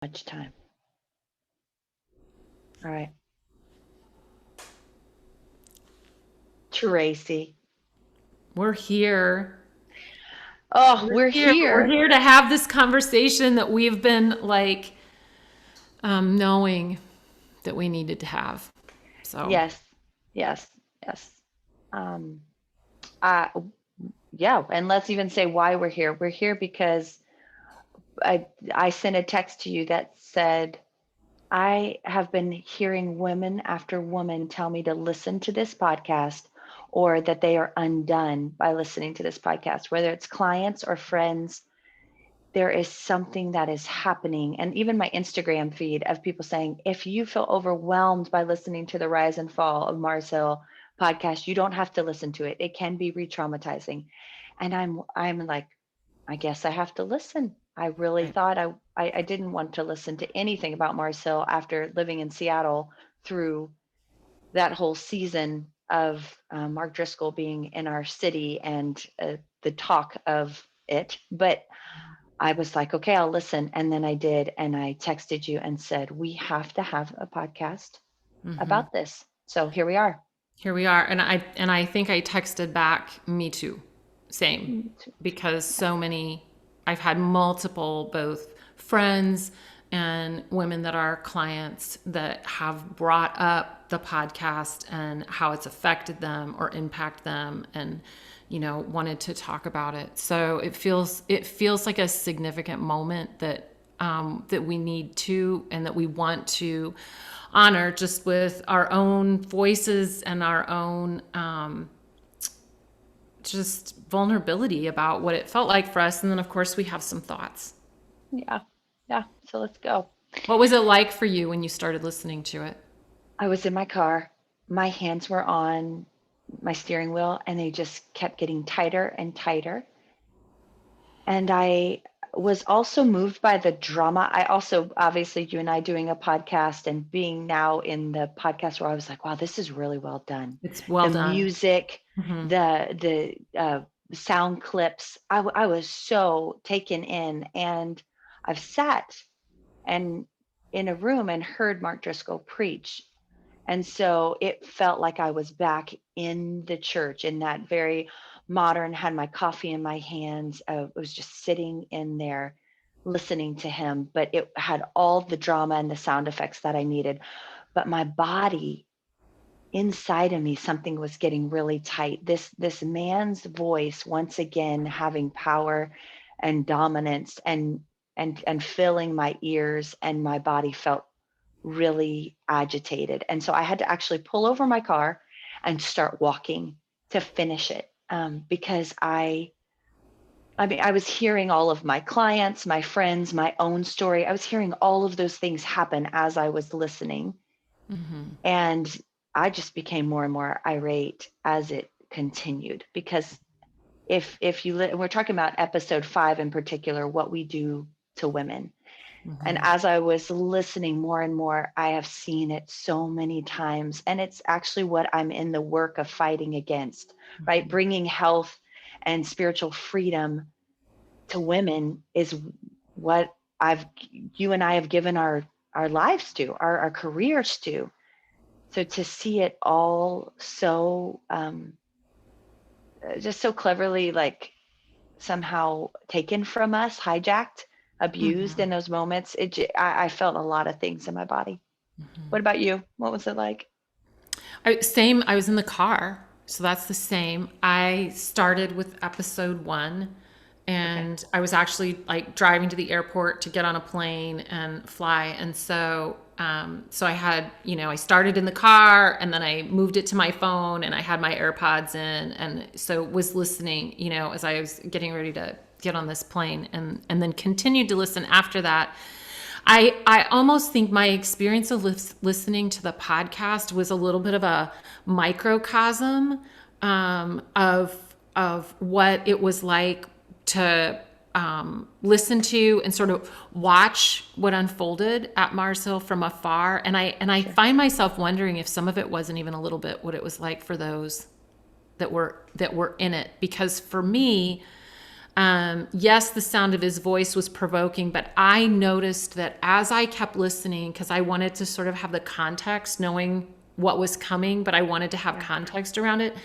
Much time. All right. Tracy. We're here. Oh, We're we're here. We're here. here to have this conversation that we've been like knowing that we needed to have. So, Yes. Yes. Yes. Um, uh, yeah. And let's even say why we're here. We're here because I sent a text to you that said, I have been hearing woman after woman tell me to listen to this podcast or that they are undone by listening to this podcast, whether it's clients or friends. There is something that is happening. And even my Instagram feed of people saying, if you feel overwhelmed by listening to the Rise and Fall of Mars Hill podcast, you don't have to listen to it. It can be re-traumatizing. And I'm like, I guess I have to listen. I really right. thought I didn't want to listen to anything about Mars Hill after living in Seattle through that whole season of Mark Driscoll being in our city and the talk of it. But I was like, okay, I'll listen. And then I did. And I texted you and said, we have to have a podcast Hmm. about this. So here we are. Here we are. And I think I texted back, me too. Same. Mm, Because yeah. so many I've had multiple both friends and women that are clients that have brought up the podcast and how it's affected them or impact them and wanted to talk about it. So it feels like a significant moment that we need to and that we want to honor just with our own voices and our own just vulnerability about what it felt like for us. And then, of course, we have some thoughts. Yeah. Yeah. So let's go. What was it like for you when you started listening to it? I was in my car. My hands were on my steering wheel and they just kept getting tighter and tighter. And I was also moved by the drama. I also, obviously, you and I doing a podcast and being now in the podcast where I was like, wow, this is really well done. It's well The done. music, Hmm. the sound clips, I was so taken in. And I've sat and in a room and heard Mark Driscoll preach. And so it felt like I was back in the church in that very modern, had my coffee in my hands. I was just sitting in there listening to him, but it had all the drama and the sound effects that I needed. But my body inside of me, something was getting really tight. This man's voice once again having power and dominance and filling my ears, and my body felt really agitated. And so I had to actually pull over my car and start walking to finish it, because I mean, I was hearing all of my clients, my friends, my own story. I was hearing all of those things happen as I was listening. Hmm. And I just became more and more irate as it continued, because we're talking about episode 5 in particular, what we do to women. And Hmm. as I was listening more and more, I have seen it so many times. And it's actually what I'm in the work of fighting against, right? Bringing health and spiritual freedom to women is what you and I have given our lives to, our careers to. So to see it all so, just so cleverly, like somehow taken from us, hijacked, abused in Hmm. those moments, I felt a lot of things in my body. What about you? What was it like? Same. I was in the car, so that's the same. I started with episode 1, Okay. and I was actually like driving to the airport to get on a plane and fly. And so I had, I started in the car, and then I moved it to my phone, and I had my AirPods in, and so was listening, as I was getting ready to get on this plane, and then continued to listen after that. I almost think my experience of listening to the podcast was a little bit of a microcosm of what it was like to listen to and sort of watch what unfolded at Mars Hill from afar. And I Sure. find myself wondering if some of it wasn't even a little bit what it was like for those that were in it. Because for me, Yes, the sound of his voice was provoking, but I noticed that as I kept listening, because I wanted to sort of have the context, knowing what was coming, but I wanted to have Yeah. context around it.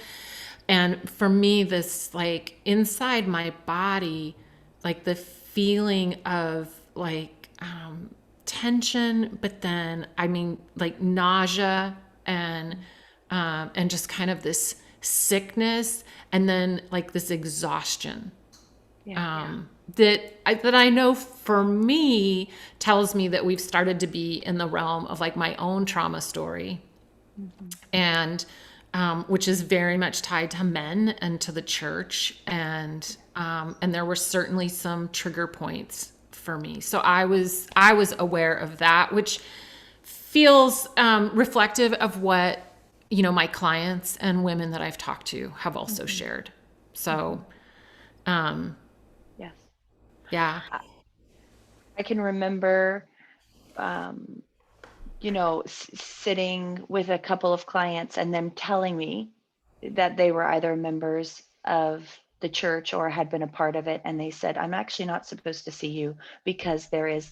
And for me, this like inside my body, like the feeling of like tension, but then I mean like nausea and just kind of this sickness, and then like this exhaustion Yeah. that I know for me tells me that we've started to be in the realm of like my own trauma story, Hmm. and which is very much tied to men and to the church, and there were certainly some trigger points for me. So I was aware of that, which feels reflective of what my clients and women that I've talked to have also Hmm. shared. Hmm. So um, Yes. yeah. I, I can remember, um, sitting with a couple of clients and them telling me that they were either members of the church or had been a part of it. And they said, I'm actually not supposed to see you because there is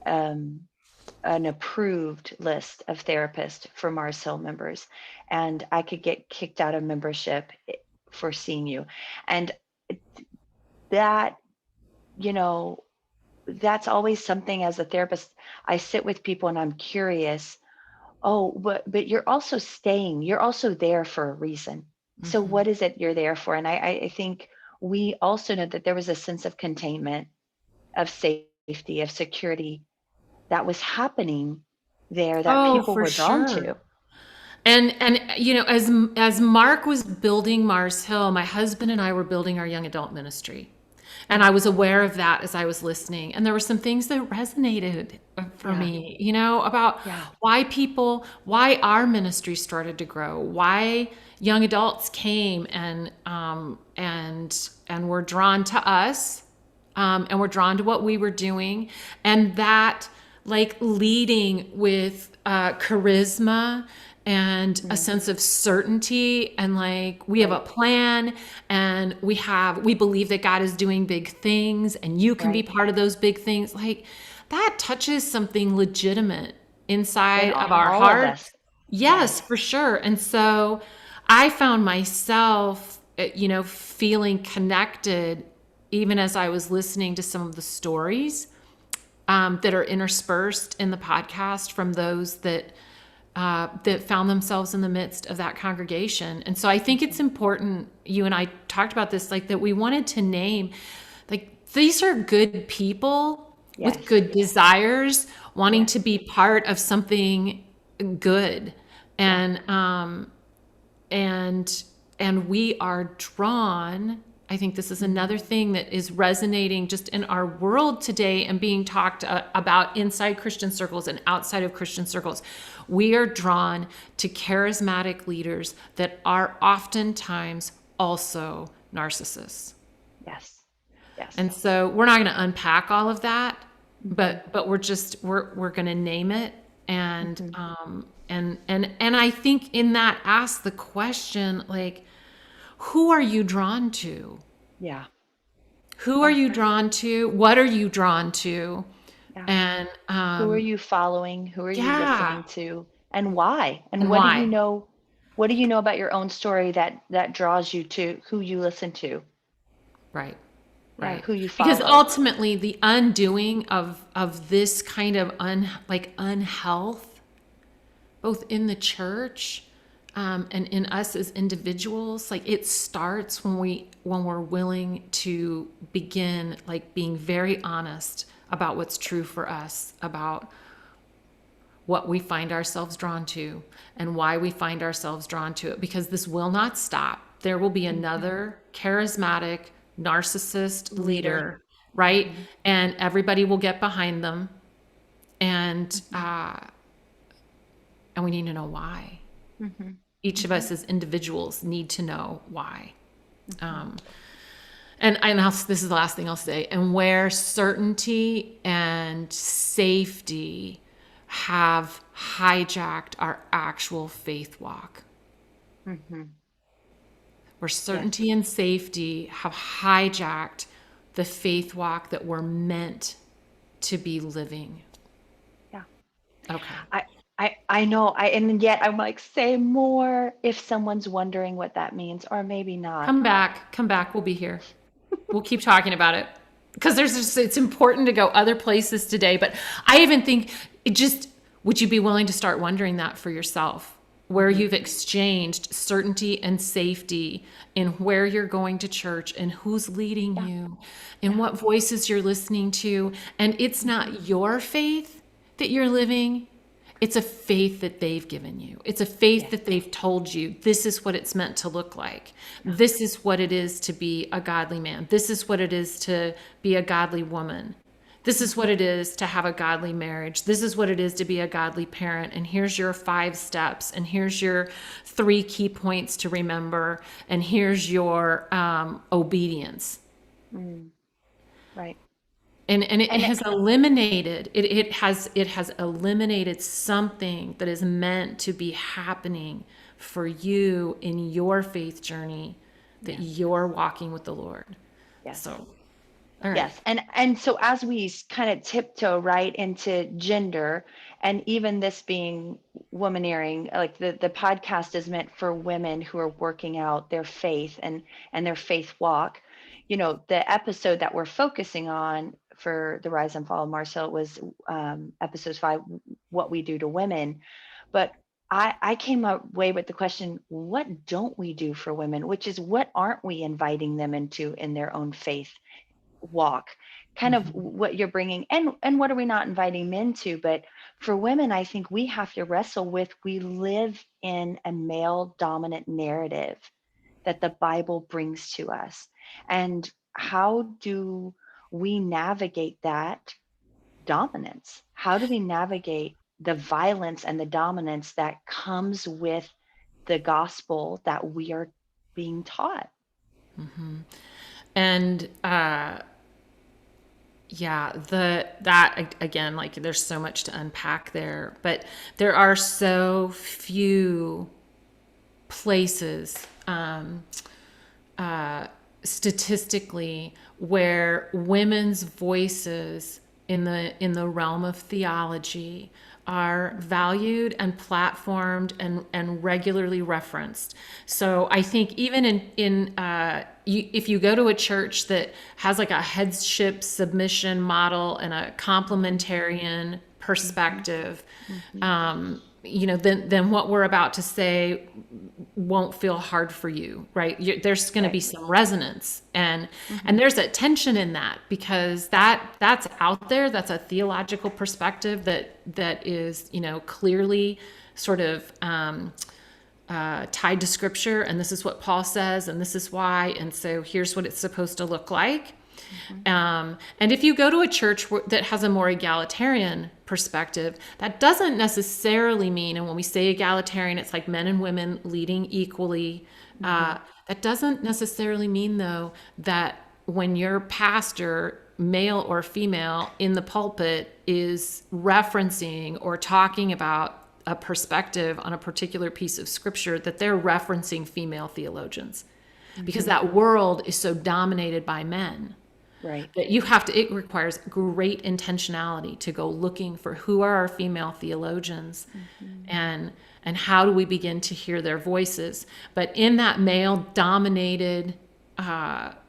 um, an approved list of therapists for Mars Hill members, and I could get kicked out of membership for seeing you. And that, you know, that's always something as a therapist. I sit with people and I'm curious. Oh, but you're also staying. You're also there for a reason. So Hmm. what is it you're there for? And I think we also know that there was a sense of containment, of safety, of security that was happening there that Oh, people for were drawn sure. to. And as Mark was building Mars Hill, my husband and I were building our young adult ministry. And I Mm. was aware of that as I was listening. And there were some things that resonated for Yeah, me, about yeah, why our ministry started to grow, why young adults came and were drawn to us, and were drawn to what we were doing, and that like leading with charisma and a mm, sense of certainty, and like we have a right, plan, and we believe that God is doing big things and you can be right. part of those big things. Like that touches something legitimate In inside of our all of hearts. us. Yes, Yes, for sure. And so I found myself, feeling connected even as I was listening to some of the stories that are interspersed in the podcast from those that found themselves in the midst of that congregation. And so I think it's important, you and I talked about this, like that we wanted to name, like these are good people with yes, good desires, wanting to yes, be part of something good. yeah. And and and we are drawn. I think this is Mm, another thing that is resonating just in our world today and being talked about inside Christian circles and outside of Christian circles. We are drawn to charismatic leaders that are oftentimes also narcissists. yes, yes. And so we're not going to unpack all of that, Hmm. but we're going to name it, and Hmm. I think in that ask the question, like, who are you drawn to? Yeah, Who are yeah, you drawn to? What are you drawn to? yeah. And Who are you following? Who are you yeah, listening to? And why? And and what do you why? know? What do you know about your own story that draws you to who you listen to? Right. Yeah, Right. who you Because follow. ultimately the undoing of this kind of unhealth, both in the church, and in us as individuals, like it starts when we're willing to begin like being very honest about what's true for us, about what we find ourselves drawn to and why we find ourselves drawn to it, because this will not stop. There will be Hmm. another charismatic narcissist Leader. leader, right? Hmm. And everybody will get behind them, and Hmm. we need to know why. Hmm. Each of Hmm. us as individuals need to know why. Hmm. This is the last thing I'll say. And where certainty and safety have hijacked our actual faith walk, Hmm. where Yes. certainty and safety have hijacked the faith walk that we're meant to be living. Yeah. Okay. I know. And yet I'm like, say more if someone's wondering what that means, or maybe not. Come back. We'll be here. We'll keep talking about it because it's important to go other places today. But I even think would you be willing to start wondering that for yourself, where Mm-hmm. you've exchanged certainty and safety in where you're going to church and who's leading Yeah. you and Yeah. what voices you're listening to. And it's not your faith that you're living. It's a faith that they've given you. It's a faith Yes. that they've told you, this is what it's meant to look like. Yeah. This is what it is to be a godly man. This is what it is to be a godly woman. This is what it is to have a godly marriage. This is what it is to be a godly parent. And here's your 5 steps. And here's your 3 key points to remember. And here's your obedience. Mm. Right. And it And has eliminated it has eliminated something that is meant to be happening for you in your faith journey that yes. you're walking with the Lord. Yes. So, all right. Yes. And so as we kind of tiptoe right into gender, and even this being womaneering, like the podcast is meant for women who are working out their faith and their faith walk. You know, the episode that we're focusing on for the Rise and Fall of Mars Hill was episode 5, what we do to women. But I came away with the question, what don't we do for women? Which is, what aren't we inviting them into in their own faith walk? Kind of Mhm. what you're bringing, and what are we not inviting men to? But for women, I think we have to wrestle with, we live in a male dominant narrative that the Bible brings to us. And how do we navigate that dominance? How do we navigate the violence and the dominance that comes with the gospel that we are being taught? And yeah, that again, like there's so much to unpack there, but there are so few places statistically where women's voices in the realm of theology are valued and platformed and regularly referenced. So I think even if you go to a church that has like a headship submission model and a complementarian perspective, then what we're about to say won't feel hard for you, right? There's going to be some resonance, and there's a tension in that, because that's out there. That's a theological perspective that is, clearly sort of tied to Scripture, and this is what Paul says, and this is why, and so here's what it's supposed to look like. And if you go to a church that has a more egalitarian perspective, that doesn't necessarily mean, and when we say egalitarian, it's like men and women leading equally. That doesn't necessarily mean, though, that when your pastor, male or female, in the pulpit is referencing or talking about a perspective on a particular piece of Scripture, that they're referencing female theologians, because that world is so dominated by men. Right. That it requires great intentionality to go looking for who are our female theologians, and how do we begin to hear their voices. But in that male dominated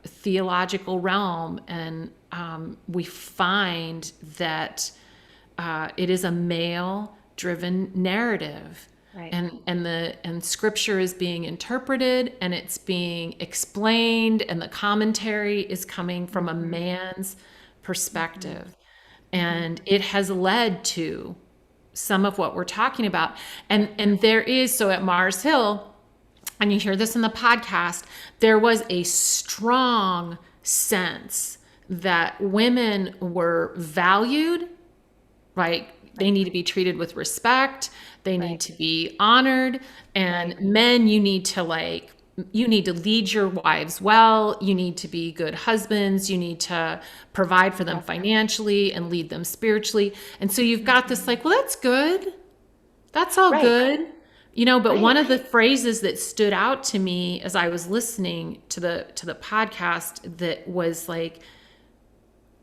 theological realm, and we find that it is a male driven narrative. Right. And Scripture is being interpreted, and it's being explained, and the commentary is coming from a man's perspective. And it has led to some of what we're talking about. And there is, so at Mars Hill, and you hear this in the podcast, there was a strong sense that women were valued, right? They need to be treated with respect. They need to be honored. And men, you need to lead your wives well. You need to be good husbands. You need to provide for them financially and lead them spiritually. And so you've got this like, well, that's good. That's all good. But one of the phrases that stood out to me as I was listening to the podcast, that was like,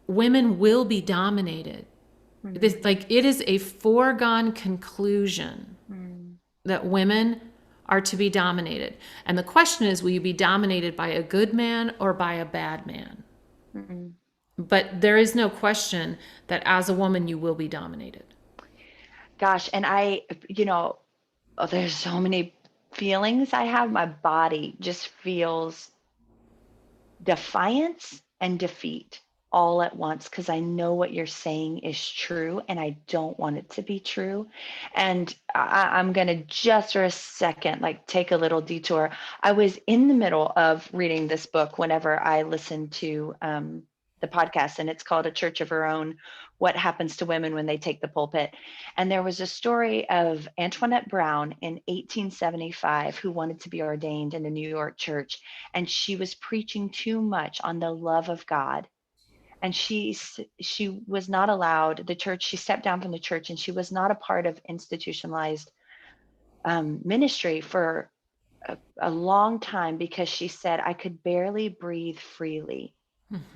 women will be dominated. This, like, it is a foregone conclusion Mm. that women are to be dominated. And the question is, will you be dominated by a good man or by a bad man? Mm. But there is no question that as a woman, you will be dominated. Gosh, and there's so many feelings I have. My body just feels defiance and defeat all at once because I know what you're saying is true and I don't want it to be true. And I'm going to just for a second, like take a little detour. I was in the middle of reading this book whenever I listened to the podcast, and it's called A Church of Her Own: What Happens to Women When They Take the Pulpit. And there was a story of Antoinette Brown in 1875 who wanted to be ordained in a New York church, and she was preaching too much on the love of God. And she was not allowed the church. She stepped down from the church, and she was not a part of institutionalized ministry for a long time because she said, I could barely breathe freely,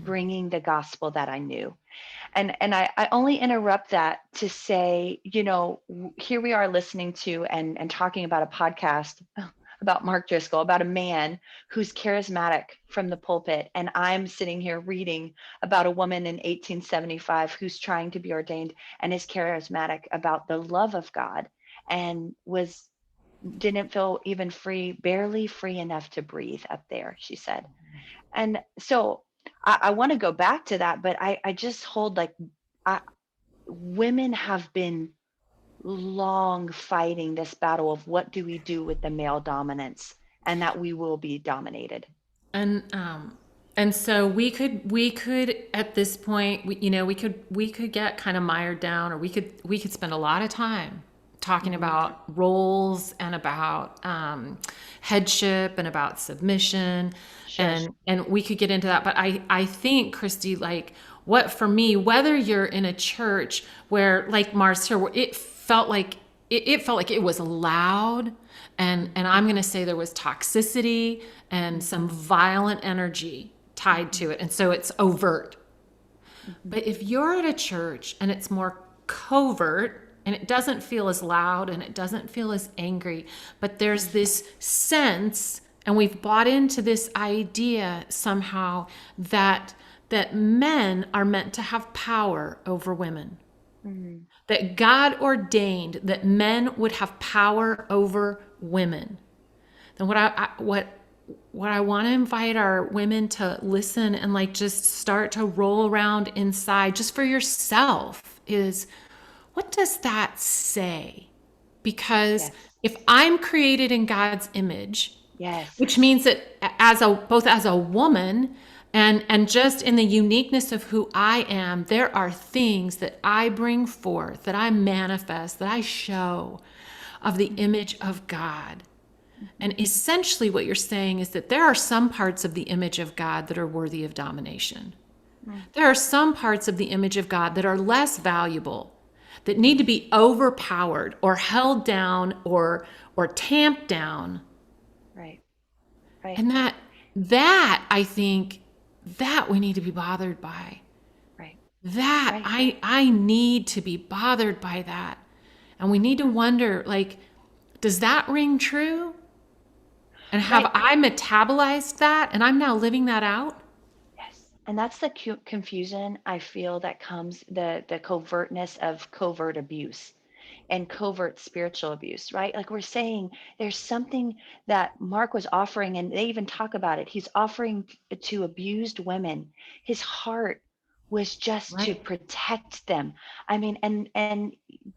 bringing the gospel that I knew. And I only interrupt that to say, here we are listening to and talking about a podcast about Mark Driscoll, about a man who's charismatic from the pulpit. And I'm sitting here reading about a woman in 1875 who's trying to be ordained and is charismatic about the love of God, and didn't feel even barely free enough to breathe up there, she said. And so I want to go back to that, but I just hold like I, women have been long fighting this battle of what do we do with the male dominance, and that we will be dominated. And and so we could at this point, we could get kind of mired down, or we could spend a lot of time talking Mm-hmm. about roles and about headship and about submission, Sure. and we could get into that. But I think, Christy, like, what for me, whether you're in a church where, like Marcia, where it felt like it was loud, and I'm going to say there was toxicity and some violent energy tied to it, and so it's overt. Mm-hmm. But if you're at a church and it's more covert, and it doesn't feel as loud and it doesn't feel as angry, but there's this sense, and we've bought into this idea somehow that men are meant to have power over women, Mm-hmm. that God ordained that men would have power over women, then what I want to invite our women to listen and, like, just start to roll around inside just for yourself is, what does that say? Because Yes. if I'm created in God's image, Yes. which means that both as a woman and just in the uniqueness of who I am, there are things that I bring forth, that I manifest, that I show of the image of God. And essentially what you're saying is that there are some parts of the image of God that are worthy of domination. Mm-hmm. There are some parts of the image of God that are less valuable, that need to be overpowered or held down or tamped down. Right. Right. And that I think that we need to be bothered by. Right. That Right. I need to be bothered by that. And we need to wonder, like, does that ring true? And have Right. I metabolized that and I'm now living that out? Yes. And that's the confusion I feel that comes, the covertness of covert abuse and covert spiritual abuse, right? Like we're saying, there's something that Mark was offering, and they even talk about it. He's offering to abused women. His heart was just to Right. protect them. I mean, and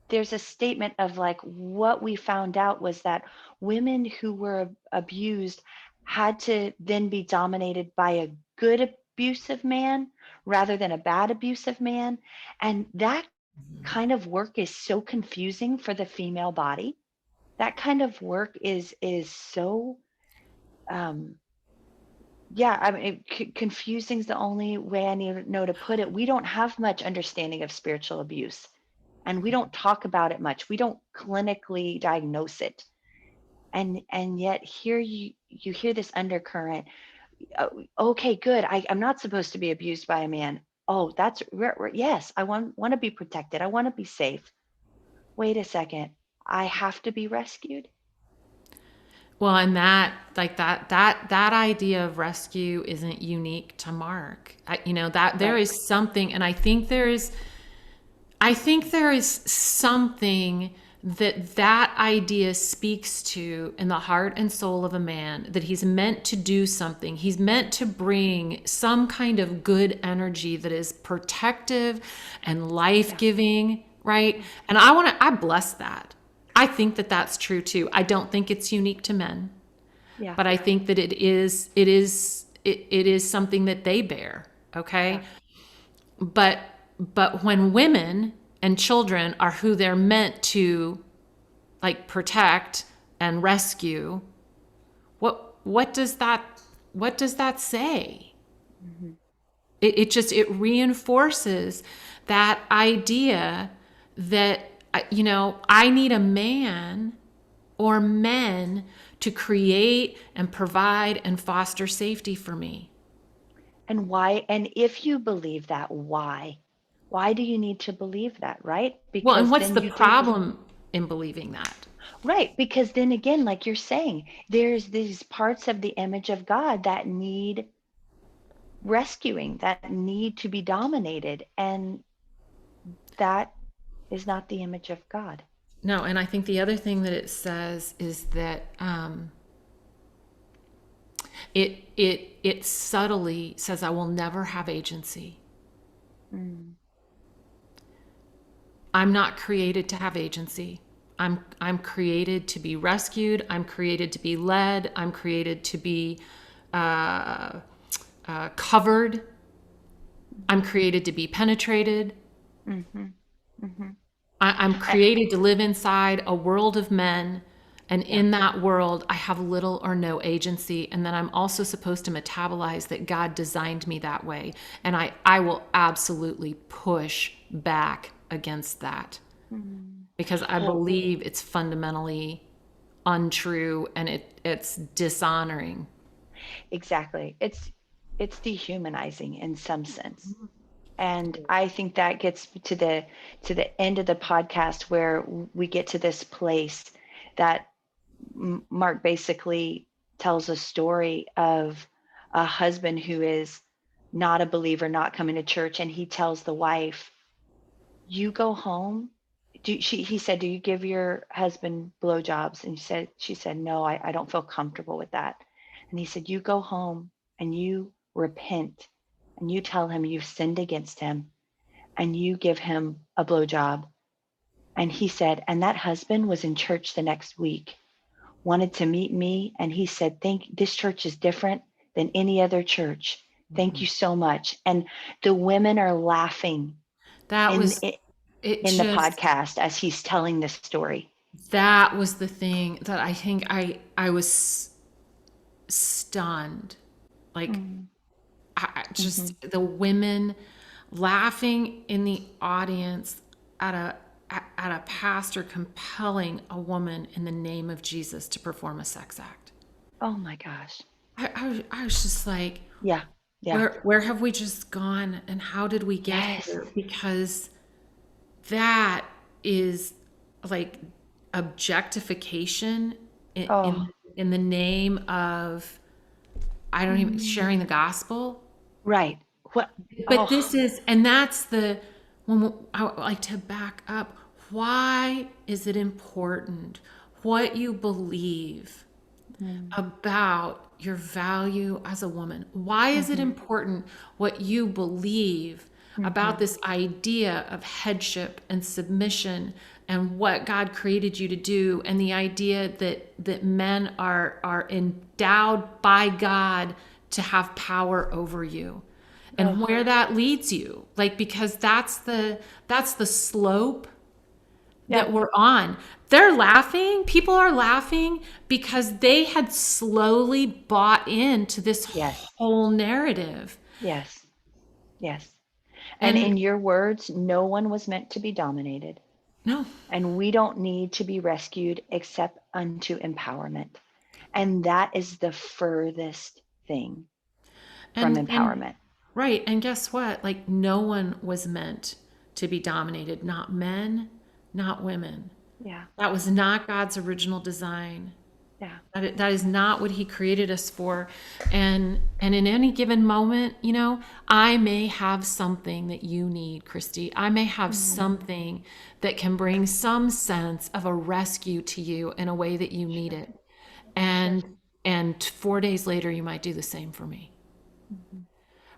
there's a statement of like what we found out was that women who were abused had to then be dominated by a good abusive man rather than a bad abusive man. And that kind of work is so confusing for the female body. That kind of work is so um yeah, I mean, confusing is the only way I need to know to put it. We don't have much understanding of spiritual abuse, and we don't talk about it much. We don't clinically diagnose it. And yet here you hear this undercurrent. uh, Okay, good. I'm not supposed to be abused by a man. Oh, yes, I want to be protected. I want to be safe. Wait a second. I have to be rescued. Well, and that like that idea of rescue isn't unique to Mark. That there Right. is something, and I think there is something that idea speaks to in the heart and soul of a man, that he's meant to do something. He's meant to bring some kind of good energy that is protective and Yeah. life-giving, right? Mm. And I bless that. I think that that's true too. I don't think it's unique to men, Yeah. but I think that it is something that they bear, Yeah. okay? But when women and children are who they're meant to like protect and rescue, what does that say? Mhm. It reinforces that idea that I need a man or men to create and provide and foster safety for me. And why? And if you believe that, why? Why do you need to believe that, right? Well, and Because what's then the you do this. problem in believing that? Right. Because then again, like you're saying, there's these parts of the image of God that need rescuing, that need to be dominated. And that is not the image of God. No, and I think the other thing that it says is that it subtly says I will never have agency. Mm. I'm not created to have agency. I'm created to be rescued. I'm created to be led. I'm created to be uh, covered. I'm created to be penetrated. Mm-hmm. Mm-hmm. I'm created to live inside a world of men. And Yeah. in that world, I have little or no agency. And then I'm also supposed to metabolize that God designed me that way. And I will absolutely push back against that Mm. because I believe it's fundamentally untrue and it's dishonoring. Exactly. It's dehumanizing in some sense. And I think that gets to the end of the podcast where we get to this place that Mark basically tells a story of a husband who is not a believer, not coming to church, and he tells the wife, "You go home." He said, "Do you give your husband blowjobs?" And she said, "No, I don't feel comfortable with that." And he said, "You go home and you repent and you tell him you've sinned against him and you give him a blowjob." And he said, and that husband was in church the next week, wanted to meet me. And he said, this church is different than any other church. Thank you so much. And the women are laughing That in was it in the just podcast as he's telling this story. that was the thing that I think I was stunned. Like Mm, just mhm. the women laughing in the audience at a pastor compelling a woman in the name of Jesus to perform a sex act. Oh my gosh. I was just like, Yeah. Yeah. where have we just gone and how did we get Yes. here? Because that is like objectification in Oh, in, in the name of I don't even mm, sharing the gospel. right. What? But Oh, this is, and that's the when I would like to back up. Why is it important what you believe mm, about your value as a woman? Why is it mhm, important what you believe about mhm. this idea of headship and submission and what God created you to do, and the idea that men are endowed by God to have power over you? And Oh, where that leads you, like, because that's the slope yeah. that we're on. They're laughing, people are laughing because they had slowly bought into this Yes. whole narrative. Yes. Yes. And And in your words, no one was meant to be dominated. no, And we don't need to be rescued except unto empowerment. And that is the furthest thing from and empowerment. Right. And guess what? Like, no one was meant to be dominated, not men, not women. Yeah. That was not God's original design. Yeah. That is not what he created us for. And in any given moment, I may have something that you need, Christy. I may have Mm. something that can bring some sense of a rescue to you in a way that you need Sure. it. Sure. And 4 days later you might do the same for me. Mhm.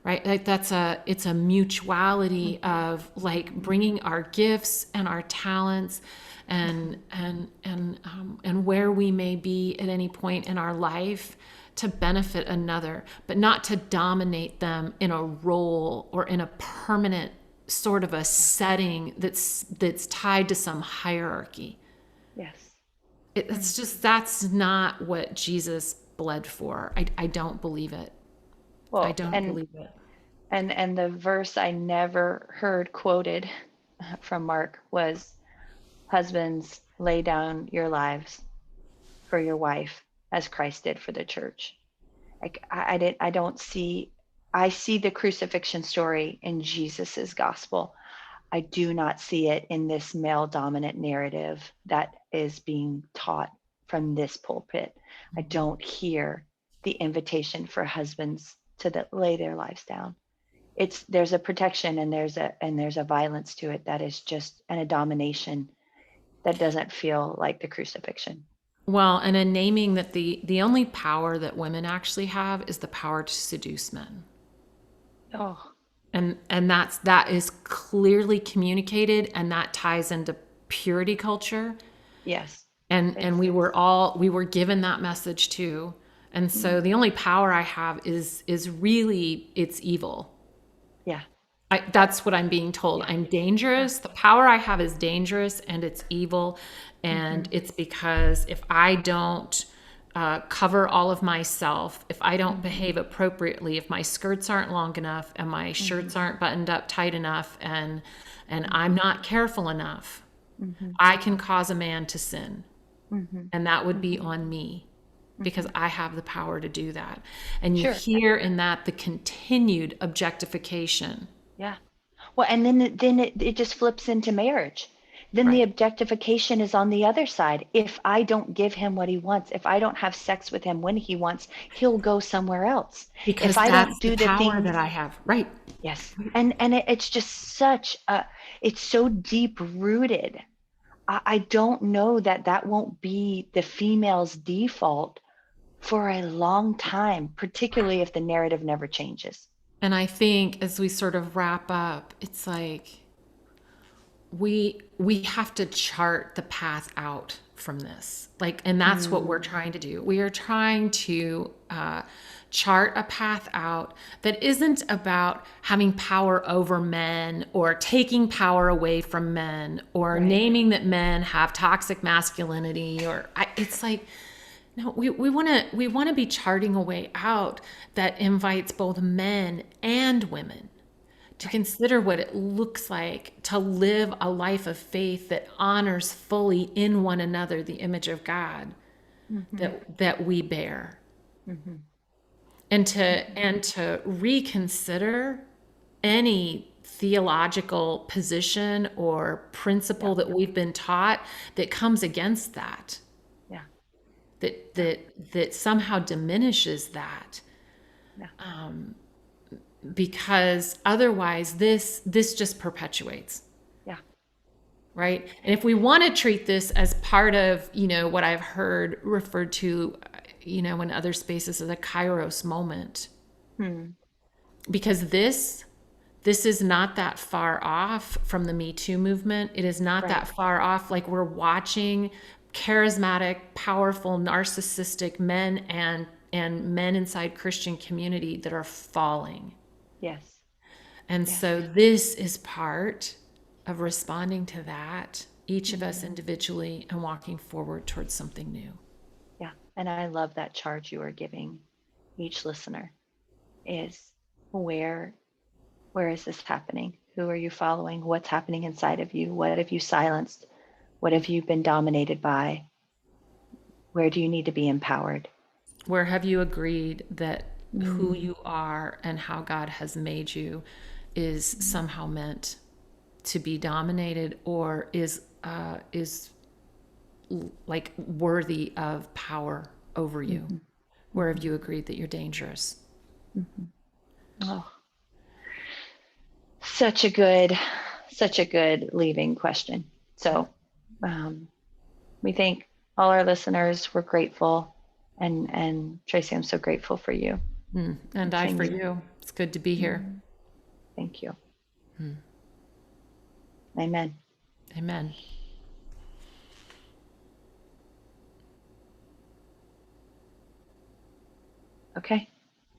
Right? Like it's a mutuality Mhm. of like Mhm. bringing our gifts and our talents and Mhm. and where we may be at any point in our life to benefit another, but not to dominate them in a role or in a permanent sort of a Yeah. setting that's tied to some hierarchy. Yes. Mm. It's just that's not what Jesus bled for. I don't believe it. I Well, don't believe it. and the verse I never heard quoted from Mark was, husbands, lay down your lives for your wife as Christ did for the church. Like I don't see, I see the crucifixion story in Jesus's gospel. I do not see it in this male dominant narrative that is being taught from this pulpit. I don't hear the invitation for husbands to lay their lives down. It's, there's a protection, and there's a violence to it that is just, and a domination that doesn't feel like the crucifixion. Well, and in naming that the only power that women actually have is the power to seduce men. Oh, And that is clearly communicated, and that ties into purity culture. yes. And It's we were given that message too. And so mm, the only power I have is really it's evil. yeah, That's what I'm being told. yeah, I'm yeah. dangerous. The power I have is dangerous and it's evil. And Hmm. it's because if I don't cover all of myself, if I don't Hmm. behave appropriately, if my skirts aren't long enough and my Hmm. shirts aren't buttoned up tight enough and I'm Hmm. not careful enough, Hmm. I can cause a man to sin. Hmm. And that would be Hmm. on me because Hmm. I have the power to do that. And you Sure. hear in that the continued objectification. Yeah. Well, and then it just flips into marriage. Then the Right. objectification is on the other side. If I don't give him what he wants, if I don't have sex with him when he wants, he'll go somewhere else. If Because I don't that's the do the power that I things, have. Right. yes. And it's just such a, it's so deep rooted. I don't know that that won't be the female's default for a long time, particularly if the narrative never changes. And I think as we sort of wrap up, it's like we have to chart the path out from this. Like, and that's what we're Mm, trying to do. We are trying to chart a path out that isn't about having power over men or taking power away from men or right. naming that men have toxic masculinity it's like no, we want to be charting a way out that invites both men and women to Right. consider what it looks like to live a life of faith that honors fully in one another the image of God Hmm. that we bear, Hmm. and to reconsider any theological position or Yeah. principle that we've been taught that comes against that, Yeah. that Yeah. that that somehow diminishes that, Yeah. because otherwise this just perpetuates. Yeah. Right. And if we want to treat this as part of, what I've heard referred to, in other spaces as a kairos moment, Hmm. because this is not that far off from the Me Too movement. It is not Right. that far off. Like we're watching charismatic, powerful, narcissistic men and men inside Christian community that are falling. Yes. And Yes. so this is part of responding to that, each of us Hmm. individually, and walking forward towards something new. Yeah. And I love that charge you are giving each listener is, where where is this happening? Who are you following? What's happening inside of you? What have you silenced? What have you been dominated by? Where do you need to be empowered? Where have you agreed that who you are and how God has made you is somehow meant to be dominated, or is like worthy of power over you? Mm-hmm. Where have you agreed that you're dangerous? Mm-hmm. Oh, such a good leaving question. So um, we thank all our listeners. We're grateful. And Tracy, I'm so grateful for you. And I for Continue. you. It's good to be here. Thank you. Amen. Amen. Okay.